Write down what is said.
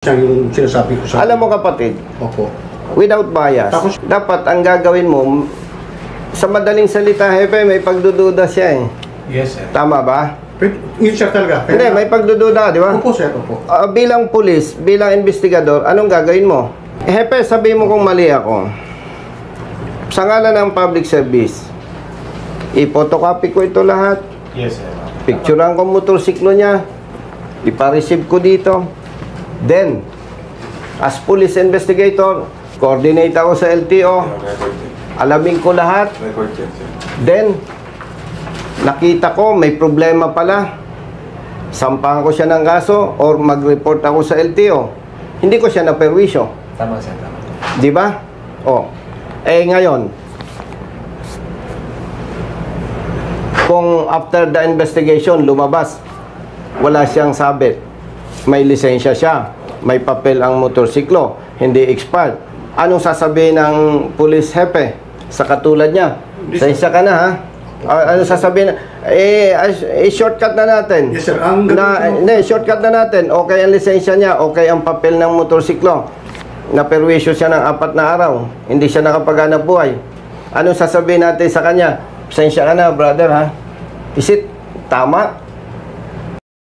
Siya yung sinasabi ko sa... Alam mo kapatid, Opo. without bias, Tapos- dapat ang gagawin mo, sa madaling salita, hepe, may pagdududa siya eh. Yes, sir. Tama ba? Yun, sir, talaga. Hindi, may pagdududa, di ba? Opo, sir. Opo. Bilang pulis, bilang investigador, anong gagawin mo? Hepe, sabi mo kung mali ako. Sa ngalan ng public service, i-photocopy ko ito lahat, Yes, sir. picturean ko motorsiklo niya, ipa-receive ko dito. Then, as police investigator, coordinate ako sa LTO, alamin ko lahat. Then, nakita ko may problema pala, sampahan ko siya ng kaso or mag-report ako sa LTO. Hindi ko siya naperwisyo. Tama, sir. Tama. Di ba? O. Ngayon, kung after the investigation lumabas, wala siyang sabit, may lisensya siya, may papel ang motorsiklo, hindi expired, anong sasabihin ng police hepe sa katulad niya? Lisensya ka na, ha? Anong sasabihin? Shortcut na natin. Yes, sir. Shortcut na natin. Okay ang lisensya niya, okay ang papel ng motorsiklo. Naperwisyo siya ng 4 na araw. Hindi siya nakapaghanap buhay. Anong sasabihin natin sa kanya? Pasensya ka na, brother, ha? Is it tama?